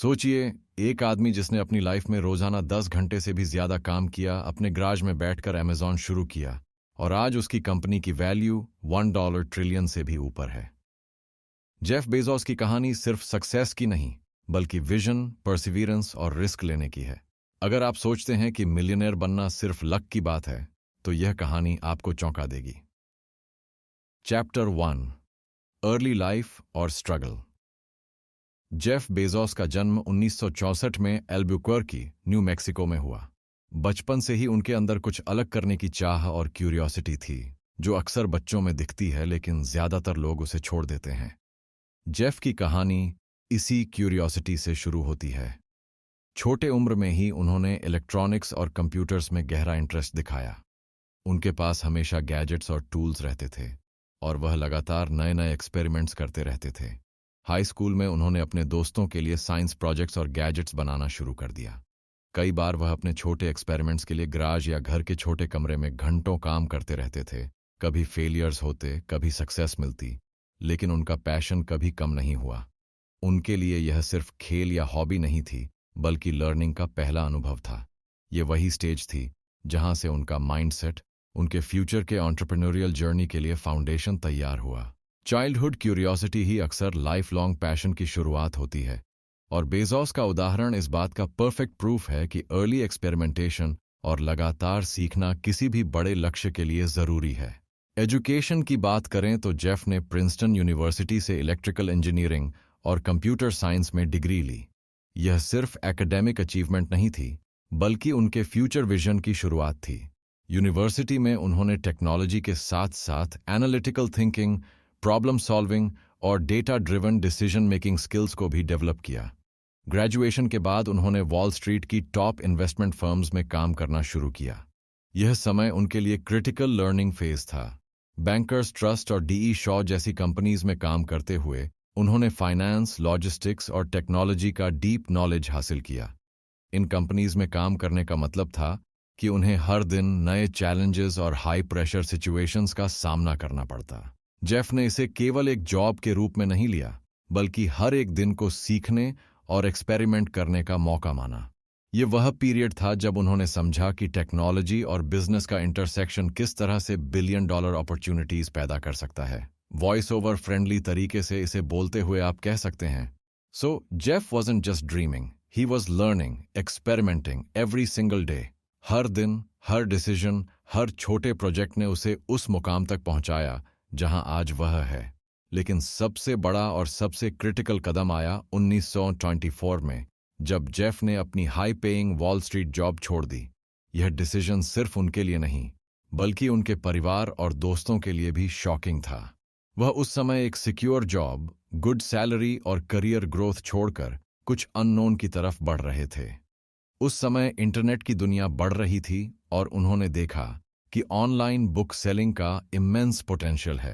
सोचिए, एक आदमी जिसने अपनी लाइफ में रोजाना 10 घंटे से भी ज्यादा काम किया, अपने गराज में बैठकर अमेजॉन शुरू किया और आज उसकी कंपनी की वैल्यू $1 ट्रिलियन से भी ऊपर है। जेफ बेजोस की कहानी सिर्फ सक्सेस की नहीं, बल्कि विजन, परसिवियरेंस और रिस्क लेने की है। अगर आप सोचते हैं कि मिलियनेयर बनना सिर्फ लक की बात है, तो यह कहानी आपको चौंका देगी। चैप्टर 1, अर्ली लाइफ और स्ट्रगल। जेफ बेजोस का जन्म 1964 में एल्बुक्वर्की, न्यू मैक्सिको में हुआ। बचपन से ही उनके अंदर कुछ अलग करने की चाह और क्यूरियोसिटी थी, जो अक्सर बच्चों में दिखती है लेकिन ज्यादातर लोग उसे छोड़ देते हैं। जेफ की कहानी इसी क्यूरियोसिटी से शुरू होती है। छोटे उम्र में ही उन्होंने इलेक्ट्रॉनिक्स और कंप्यूटर्स में गहरा इंटरेस्ट दिखाया। उनके पास हमेशा गैजेट्स और टूल्स रहते थे और वह लगातार नए नए एक्सपेरिमेंट्स करते रहते थे। हाई स्कूल में उन्होंने अपने दोस्तों के लिए साइंस प्रोजेक्ट्स और गैजेट्स बनाना शुरू कर दिया। कई बार वह अपने छोटे एक्सपेरिमेंट्स के लिए गराज या घर के छोटे कमरे में घंटों काम करते रहते थे। कभी फेलियर्स होते, कभी सक्सेस मिलती, लेकिन उनका पैशन कभी कम नहीं हुआ। उनके लिए यह सिर्फ खेल या हॉबी नहीं थी, बल्कि लर्निंग का पहला अनुभव था। ये वही स्टेज थी जहां से उनका माइंडसेट उनके फ्यूचर के एंटरप्रेन्योरियल जर्नी के लिए फाउंडेशन तैयार हुआ। चाइल्डहुड क्यूरियोसिटी ही अक्सर लाइफ लॉन्ग पैशन की शुरुआत होती है, और बेजोस का उदाहरण इस बात का परफेक्ट प्रूफ है कि अर्ली एक्सपेरिमेंटेशन और लगातार सीखना किसी भी बड़े लक्ष्य के लिए जरूरी है। एजुकेशन की बात करें तो जेफ ने प्रिंसटन यूनिवर्सिटी से इलेक्ट्रिकल इंजीनियरिंग और कंप्यूटर साइंस में डिग्री ली। यह सिर्फ एकेडमिक अचीवमेंट नहीं थी, बल्कि उनके फ्यूचर विजन की शुरुआत थी। यूनिवर्सिटी में उन्होंने टेक्नोलॉजी के साथ साथ एनालिटिकल थिंकिंग, प्रॉब्लम सॉल्विंग और data driven decision making skills को भी डेवलप किया। ग्रेजुएशन के बाद उन्होंने वॉल स्ट्रीट की टॉप इन्वेस्टमेंट फर्म्स में काम करना शुरू किया। यह समय उनके लिए क्रिटिकल लर्निंग फेज था। बैंकर्स ट्रस्ट और डीई शॉ जैसी कंपनीज में काम करते हुए उन्होंने फाइनेंस, लॉजिस्टिक्स और टेक्नोलॉजी का डीप नॉलेज हासिल किया। इन कंपनीज में काम करने का मतलब था कि उन्हें हर दिन नए चैलेंजेस और हाई प्रेशर सिचुएशंस का सामना करना पड़ता। जेफ ने इसे केवल एक जॉब के रूप में नहीं लिया, बल्कि हर एक दिन को सीखने और एक्सपेरिमेंट करने का मौका माना। यह वह पीरियड था जब उन्होंने समझा कि टेक्नोलॉजी और बिजनेस का इंटरसेक्शन किस तरह से $1 बिलियन अपॉर्चुनिटीज पैदा कर सकता है। वॉइस ओवर फ्रेंडली तरीके से इसे बोलते हुए आप कह सकते हैं, so Jeff wasn't just dreaming, he was learning, experimenting every single day. हर दिन, हर डिसीजन, हर छोटे प्रोजेक्ट ने उसे उस मुकाम तक पहुंचाया जहां आज वह है। लेकिन सबसे बड़ा और सबसे क्रिटिकल कदम आया 1924 में, जब जेफ ने अपनी high paying wall street job छोड़ दी। यह डिसीजन सिर्फ उनके लिए नहीं, बल्कि उनके परिवार और दोस्तों के लिए भी शॉकिंग था। वह उस समय एक सिक्योर जॉब, गुड सैलरी और करियर ग्रोथ छोड़कर कुछ अननोन की तरफ बढ़ रहे थे। उस समय इंटरनेट की दुनिया बढ़ रही थी और उन्होंने देखा कि ऑनलाइन बुक सेलिंग का इमेंस पोटेंशियल है।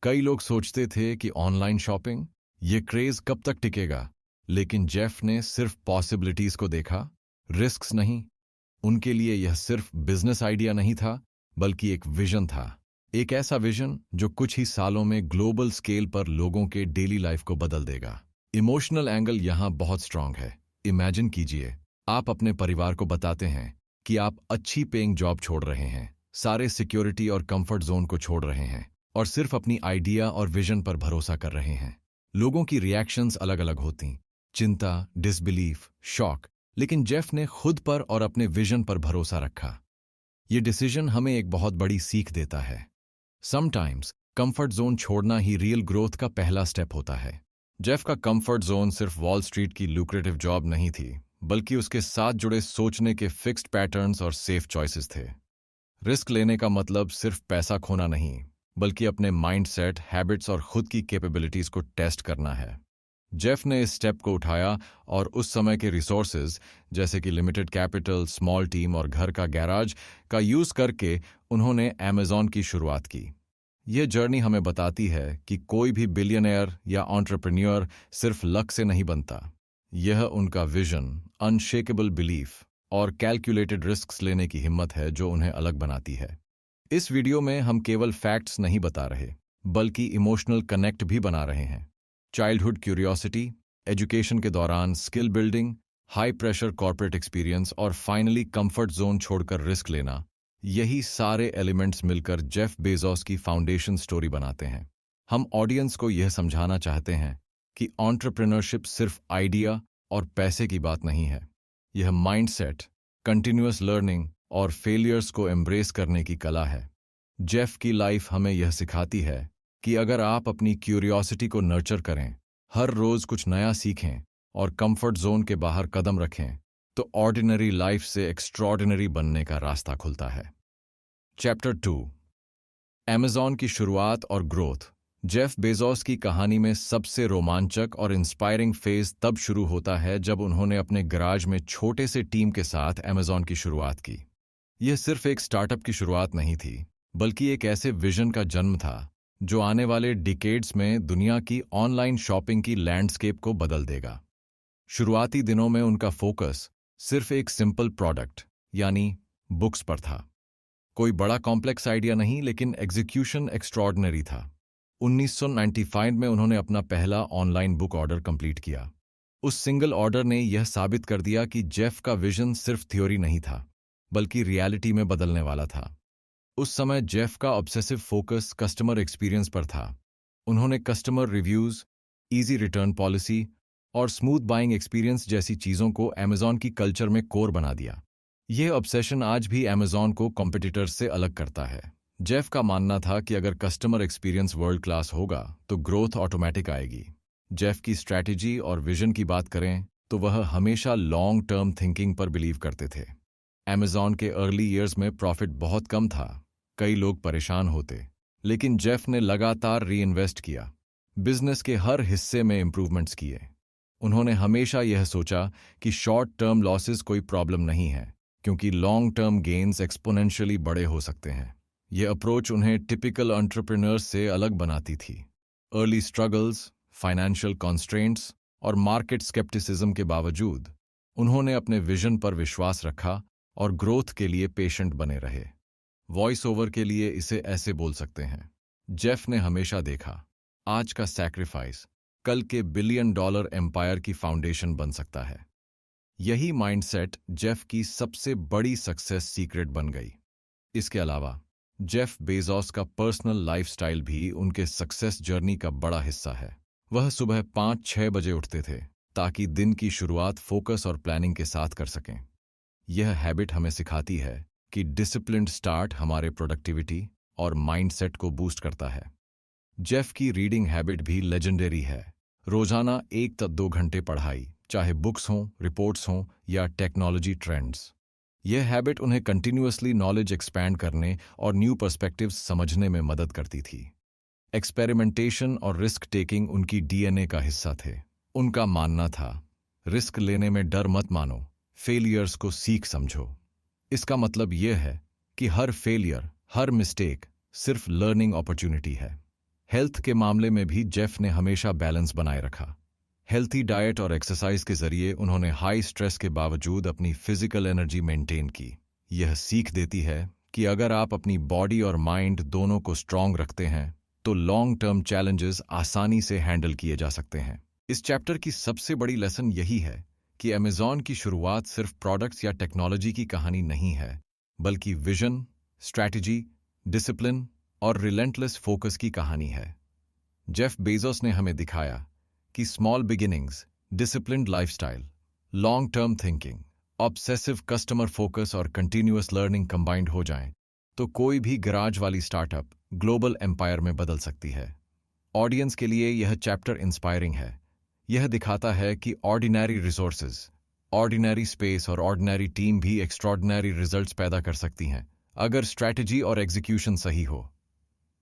कई लोग सोचते थे कि ऑनलाइन शॉपिंग, ये क्रेज कब तक टिकेगा, लेकिन जेफ ने सिर्फ पॉसिबिलिटीज को देखा, रिस्क्स नहीं। उनके लिए यह सिर्फ बिजनेस आइडिया नहीं था, बल्कि एक विजन था। एक ऐसा विजन जो कुछ ही सालों में ग्लोबल स्केल पर लोगों के डेली लाइफ को बदल देगा। इमोशनल एंगल यहाँ बहुत स्ट्रांग है। इमेजिन कीजिए, आप अपने परिवार को बताते हैं कि आप अच्छी पेइंग जॉब छोड़ रहे हैं, सारे सिक्योरिटी और कंफर्ट जोन को छोड़ रहे हैं और सिर्फ अपनी आइडिया और विजन पर भरोसा कर रहे हैं। लोगों की रिएक्शंस अलग अलग होती, चिंता, डिसबिलीफ, शॉक, लेकिन जेफ ने खुद पर और अपने विजन पर भरोसा रखा। ये डिसीजन हमें एक बहुत बड़ी सीख देता है। समटाइम्स कंफर्ट जोन छोड़ना ही रियल ग्रोथ का पहला स्टेप होता है। जेफ का कंफर्ट जोन सिर्फ वॉल स्ट्रीट की लुक्रेटिव जॉब नहीं थी, बल्कि उसके साथ जुड़े सोचने के फिक्स्ड पैटर्न्स और सेफ चॉइसेस थे। रिस्क लेने का मतलब सिर्फ पैसा खोना नहीं, बल्कि अपने माइंडसेट, हैबिट्स और खुद की कैपेबिलिटीज को टेस्ट करना है। जेफ ने इस स्टेप को उठाया और उस समय के रिसोर्सेज जैसे कि लिमिटेड कैपिटल, स्मॉल टीम और घर का गैराज का यूज करके उन्होंने अमेजॉन की शुरुआत की। यह जर्नी हमें बताती है कि कोई भी बिलियनियर या एंटरप्रेन्योर सिर्फ लक से नहीं बनता। यह उनका विजन, अनशेकेबल बिलीफ और कैलकुलेटेड रिस्क्स लेने की हिम्मत है जो उन्हें अलग बनाती है। इस वीडियो में हम केवल फैक्ट्स नहीं बता रहे, बल्कि इमोशनल कनेक्ट भी बना रहे हैं। चाइल्डहुड क्यूरियोसिटी, एजुकेशन के दौरान skill building, high pressure corporate experience और फाइनली कंफर्ट जोन छोड़कर रिस्क लेना, यही सारे एलिमेंट्स मिलकर जेफ बेजोस की फाउंडेशन स्टोरी बनाते हैं। हम ऑडियंस को यह समझाना चाहते हैं कि एंटरप्रेन्योरशिप सिर्फ आइडिया और पैसे की बात नहीं है। यह माइंडसेट, कंटिन्यूअस लर्निंग और फेलियर्स को एम्ब्रेस करने की कला है। जेफ की लाइफ हमें यह सिखाती है कि अगर आप अपनी क्यूरियोसिटी को नर्चर करें, हर रोज कुछ नया सीखें और कंफर्ट जोन के बाहर कदम रखें, तो ऑर्डिनरी लाइफ से एक्स्ट्रॉर्डिनरी बनने का रास्ता खुलता है। चैप्टर 2, अमेज़न की शुरुआत और ग्रोथ। जेफ बेजोस की कहानी में सबसे रोमांचक और इंस्पायरिंग फेज तब शुरू होता है जब उन्होंने अपने गराज में छोटे से टीम के साथ अमेज़न की शुरुआत की। यह सिर्फ एक स्टार्टअप की शुरुआत नहीं थी, बल्कि एक ऐसे विजन का जन्म था जो आने वाले डिकेड्स में दुनिया की ऑनलाइन शॉपिंग की लैंडस्केप को बदल देगा। शुरुआती दिनों में उनका फोकस सिर्फ एक सिंपल प्रोडक्ट यानी बुक्स पर था। कोई बड़ा कॉम्प्लेक्स आइडिया नहीं, लेकिन एग्जीक्यूशन एक्स्ट्रॉर्डिनरी था। 1995 में उन्होंने अपना पहला ऑनलाइन बुक ऑर्डर कंप्लीट किया। उस सिंगल ऑर्डर ने यह साबित कर दिया कि जेफ का विजन सिर्फ थ्योरी नहीं था, बल्कि रियलिटी में बदलने वाला था। उस समय जेफ का ऑब्सेसिव फोकस कस्टमर एक्सपीरियंस पर था। उन्होंने customer reviews, easy return policy और स्मूथ बाइंग एक्सपीरियंस जैसी चीज़ों को अमेज़न की कल्चर में कोर बना दिया। यह ऑब्सेशन आज भी अमेज़न को कॉम्पिटिटर्स से अलग करता है। जेफ का मानना था कि अगर कस्टमर एक्सपीरियंस वर्ल्ड क्लास होगा तो ग्रोथ ऑटोमेटिक आएगी। जेफ की स्ट्रैटेजी और विजन की बात करें तो वह हमेशा लॉन्ग टर्म थिंकिंग पर बिलीव करते थे। अमेज़न के अर्ली ईयर्स में प्रॉफिट बहुत कम था, कई लोग परेशान होते, लेकिन जेफ ने लगातार री इन्वेस्ट किया, बिजनेस के हर हिस्से में इंप्रूवमेंट्स किए। उन्होंने हमेशा यह सोचा कि शॉर्ट टर्म लॉसेस कोई प्रॉब्लम नहीं है, क्योंकि लॉन्ग टर्म गेन्स एक्सपोनेंशियली बड़े हो सकते हैं। यह अप्रोच उन्हें टिपिकल एंटरप्रेन्योर्स से अलग बनाती थी। अर्ली स्ट्रगल्स, फाइनेंशियल कॉन्स्ट्रेंट्स और मार्केट स्केप्टिसिज्म के बावजूद उन्होंने अपने विजन पर विश्वास रखा और ग्रोथ के लिए पेशेंट बने रहे। वॉइस ओवर के लिए इसे ऐसे बोल सकते हैं, जेफ ने हमेशा देखा, आज का सैक्रिफाइस कल के $1 बिलियन एम्पायर की फाउंडेशन बन सकता है। यही माइंडसेट जेफ की सबसे बड़ी सक्सेस सीक्रेट बन गई। इसके अलावा जेफ बेजोस का पर्सनल लाइफस्टाइल भी उनके सक्सेस जर्नी का बड़ा हिस्सा है। वह सुबह 5-6 बजे उठते थे ताकि दिन की शुरुआत फोकस और प्लानिंग के साथ कर सकें। यह हैबिट हमें सिखाती है कि डिसिप्लिन्ड स्टार्ट हमारे प्रोडक्टिविटी और माइंडसेट को बूस्ट करता है। जेफ की रीडिंग हैबिट भी लेजेंडरी है। रोजाना 1 से 2 घंटे पढ़ाई, चाहे बुक्स हों, रिपोर्ट्स हों या टेक्नोलॉजी ट्रेंड्स। यह हैबिट उन्हें कंटिन्यूअसली नॉलेज एक्सपैंड करने और न्यू पर्सपेक्टिव्स समझने में मदद करती थी। एक्सपेरिमेंटेशन और रिस्क टेकिंग उनकी डीएनए का हिस्सा थे। उनका मानना था, रिस्क लेने में डर मत मानो, फेलियर्स को सीख समझो। इसका मतलब यह है कि हर फेलियर, हर मिस्टेक सिर्फ लर्निंग अपॉर्चुनिटी है। हेल्थ के मामले में भी जेफ ने हमेशा बैलेंस बनाए रखा। हेल्थी डाइट और एक्सरसाइज के जरिए उन्होंने हाई स्ट्रेस के बावजूद अपनी फिजिकल एनर्जी मेंटेन की। यह सीख देती है कि अगर आप अपनी बॉडी और माइंड दोनों को स्ट्रांग रखते हैं तो लॉन्ग टर्म चैलेंजेस आसानी से हैंडल किए जा सकते हैं। इस चैप्टर की सबसे बड़ी लेसन यही है कि अमेज़न की शुरुआत सिर्फ प्रोडक्ट्स या टेक्नोलॉजी की कहानी नहीं है, बल्कि विजन, स्ट्रैटेजी, डिसिप्लिन और रिलेंटलेस फोकस की कहानी है। जेफ बेजोस ने हमें दिखाया कि small beginnings, disciplined lifestyle, long term thinking, obsessive customer focus और कंटिन्यूअस लर्निंग कंबाइंड हो जाएं तो कोई भी गराज वाली स्टार्टअप ग्लोबल एम्पायर में बदल सकती है। ऑडियंस के लिए यह चैप्टर इंस्पायरिंग है। यह दिखाता है कि ऑर्डिनरी रिसोर्सेज, ऑर्डिनरी स्पेस और ऑर्डिनरी टीम भी एक्स्ट्रॉर्डिनरी रिजल्ट्स पैदा कर सकती हैं अगर स्ट्रैटेजी और एग्जीक्यूशन सही हो।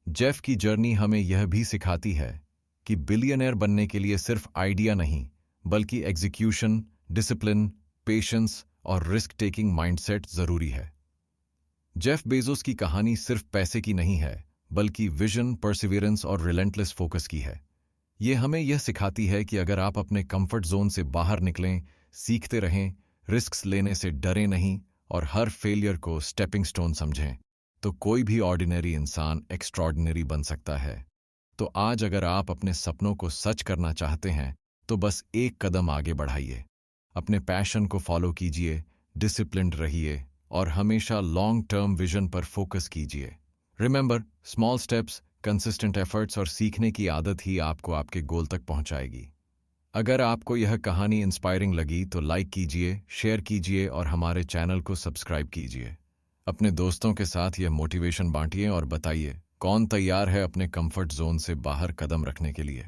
जेफ की जर्नी हमें यह भी सिखाती है कि बिलियनर बनने के लिए सिर्फ आइडिया नहीं, बल्कि एग्जीक्यूशन, डिसिप्लिन, पेशेंस और रिस्क टेकिंग माइंडसेट जरूरी है। जेफ बेजोस की कहानी सिर्फ पैसे की नहीं है, बल्कि विजन, परसिवियरेंस और रिलेंटलेस फोकस की है। ये हमें यह सिखाती है कि अगर आप अपने कंफर्ट जोन से बाहर निकलें, सीखते रहें, रिस्क्स लेने से डरे नहीं और हर फेलियर को स्टेपिंग स्टोन समझें, तो कोई भी ऑर्डिनरी इंसान एक्स्ट्रॉर्डिनरी बन सकता है। तो आज अगर आप अपने सपनों को सच करना चाहते हैं, तो बस एक कदम आगे बढ़ाइए। अपने पैशन को फॉलो कीजिए, डिसिप्लिन्ड रहिए और हमेशा लॉन्ग टर्म विजन पर फोकस कीजिए। Remember, small steps, consistent efforts और सीखने की आदत ही आपको आपके गोल तक पहुंचाएगी। अगर आपको यह कहानी इंस्पायरिंग लगी तो लाइक कीजिए, शेयर कीजिए और हमारे चैनल को सब्सक्राइब कीजिए। अपने दोस्तों के साथ यह मोटिवेशन बांटिए और बताइए कौन तैयार है अपने कंफर्ट जोन से बाहर कदम रखने के लिए।